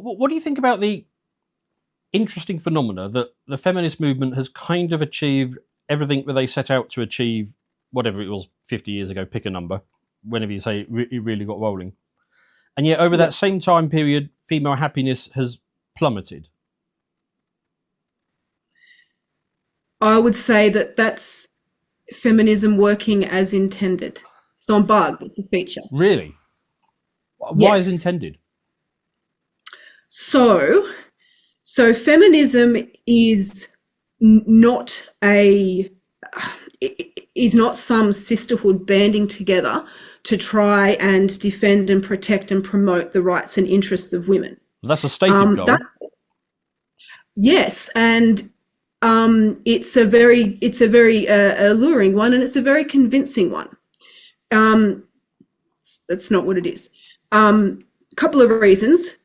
What do you think about the interesting phenomena that the feminist movement has kind of achieved everything that they set out to achieve, whatever it was 50 years ago, pick a number, whenever you say it really got rolling. And yet over that same time period, female happiness has plummeted. I would say that that's feminism working as intended. It's not a bug, it's a feature. Really? Why is intended? So feminism is not some sisterhood banding together to try and defend and protect and promote the rights and interests of women. Well, that's a stated goal. Yes, and it's a very alluring one, and it's a very convincing one. That's not what it is. A couple of reasons.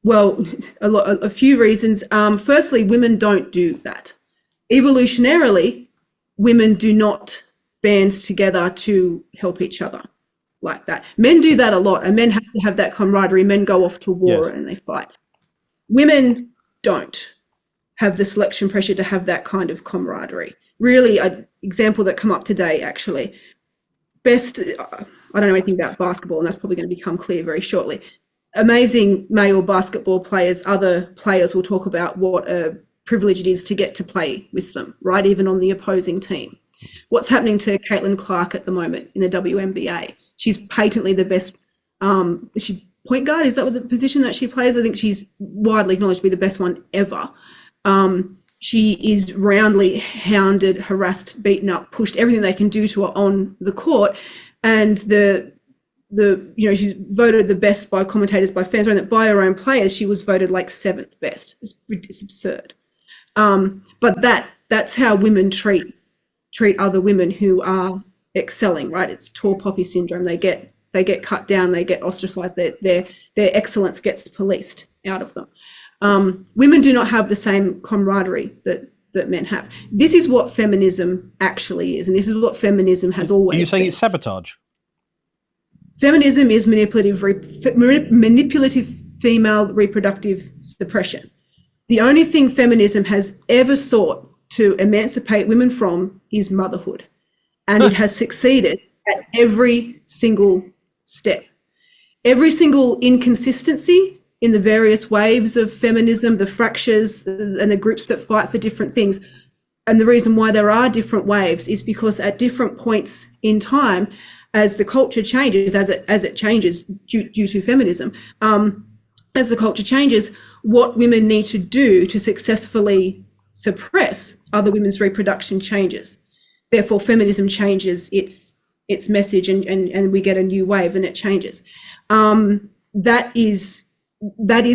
Well, a few reasons. Firstly, women don't do that. Evolutionarily, women do not band together to help each other like that. Men do that a lot, and men have to have that camaraderie. Men go off to war and they fight. Women don't have the selection pressure to have that kind of camaraderie. Really, an example that come up today, actually. I don't know anything about basketball, and that's probably going to become clear very shortly. Amazing male basketball players, other players will talk about what a privilege it is to get to play with them, right? Even on the opposing team. What's happening to Caitlin Clark at the moment in the WNBA? She's patently the best. Is she point guard? Is that what the position that she plays? I think she's widely acknowledged to be the best one ever. She is roundly hounded, harassed, beaten up, pushed, everything they can do to her on the court, and she's voted the best by commentators, by fans, and that by her own players she was voted like 7th best. It's absurd. But that's how women treat other women who are excelling, right? It's tall poppy syndrome. They get cut down, they get ostracized, their excellence gets policed out of them. Women do not have the same camaraderie that men have. This is what feminism actually is, and this is what feminism has always been. Are you saying it's sabotage? Feminism is manipulative female reproductive suppression. The only thing feminism has ever sought to emancipate women from is motherhood, and it has succeeded at every single step. Every single inconsistency in the various waves of feminism, the fractures and the groups that fight for different things. And the reason why there are different waves is because at different points in time, as the culture changes, as it changes due to feminism, as the culture changes, what women need to do to successfully suppress other women's reproduction changes. Therefore, feminism changes its message, and we get a new wave, and it changes. That is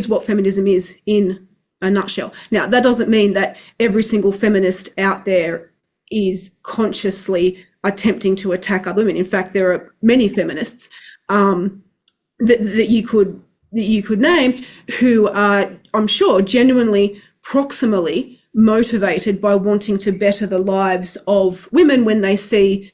what feminism is in a nutshell. Now, that doesn't mean that every single feminist out there is consciously attempting to attack other women. In fact, there are many feminists that you could name who are, I'm sure, genuinely, proximally motivated by wanting to better the lives of women when they see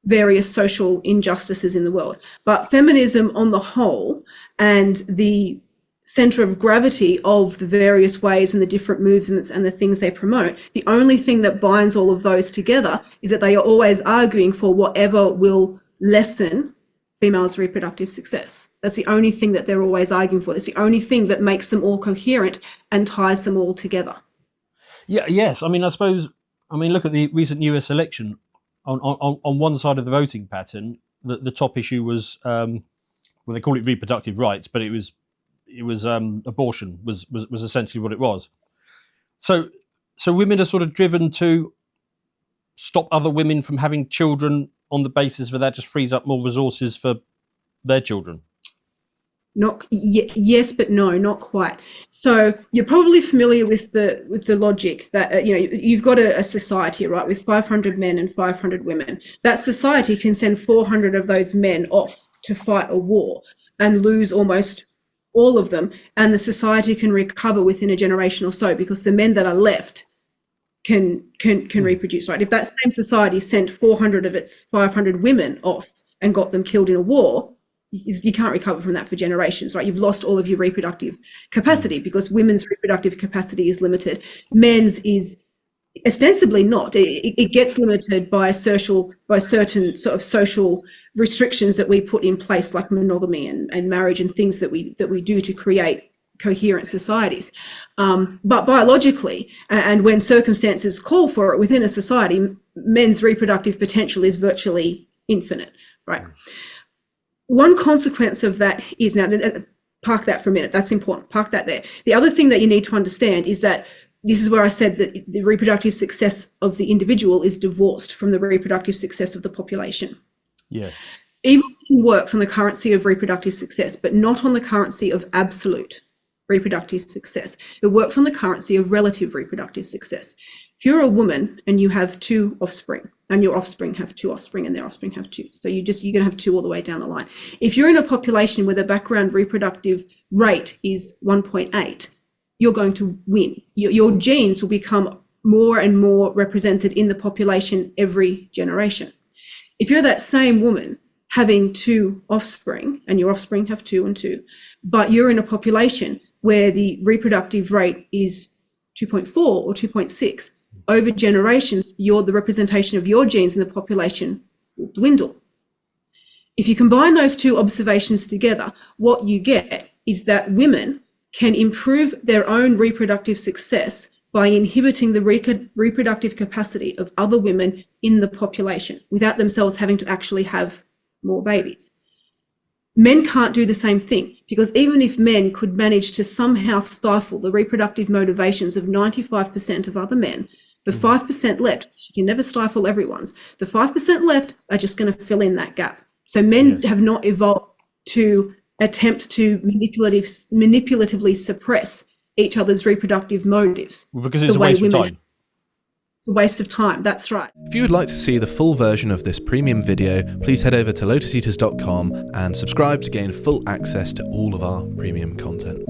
various social injustices in the world. But feminism on the whole, and the center of gravity of the various waves and the different movements and the things they promote, the only thing that binds all of those together is that they are always arguing for whatever will lessen females' reproductive success. That's the only thing that they're always arguing for. That's the only thing that makes them all coherent and ties them all together. Yes. I mean, look at the recent US election. On one side of the voting pattern, the top issue was, they call it reproductive rights, but it was abortion was essentially what it was. So women are sort of driven to stop other women from having children on the basis that just frees up more resources for their children. Yes, but no, not quite. So you're probably familiar with the logic that you've got a society, right, with 500 men and 500 women. That society can send 400 of those men off to fight a war and lose almost all of them, and the society can recover within a generation or so because the men that are left can reproduce, right? If that same society sent 400 of its 500 women off and got them killed in a war, you can't recover from that for generations, right? You've lost all of your reproductive capacity because women's reproductive capacity is limited. Men's is ostensibly not. It gets limited by certain sort of social restrictions that we put in place, like monogamy and marriage and things that we do to create coherent societies. But biologically, and when circumstances call for it within a society, men's reproductive potential is virtually infinite, right? One consequence of that is, now park that for a minute, that's important, park that there. The other thing that you need to understand is that this is where I said that the reproductive success of the individual is divorced from the reproductive success of the population. Yeah. Evolution works on the currency of reproductive success, but not on the currency of absolute reproductive success. It works on the currency of relative reproductive success. If you're a woman and you have 2 offspring, and your offspring have 2 offspring and their offspring have 2, so you're going to have 2 all the way down the line. If you're in a population where the background reproductive rate is 1.8, you're going to win. Your genes will become more and more represented in the population every generation. If you're that same woman having 2 offspring, and your offspring have 2 and 2, but you're in a population where the reproductive rate is 2.4 or 2.6, over generations, the representation of your genes in the population will dwindle. If you combine those 2 observations together, what you get is that women can improve their own reproductive success by inhibiting the reproductive capacity of other women in the population without themselves having to actually have more babies. Men can't do the same thing, because even if men could manage to somehow stifle the reproductive motivations of 95% of other men, the 5% left, you can never stifle everyone's, the 5% left are just going to fill in that gap. So men have not evolved to attempt to manipulatively suppress each other's reproductive motives. Because it's a waste of time. It's a waste of time, that's right. If you would like to see the full version of this premium video, please head over to lotuseaters.com and subscribe to gain full access to all of our premium content.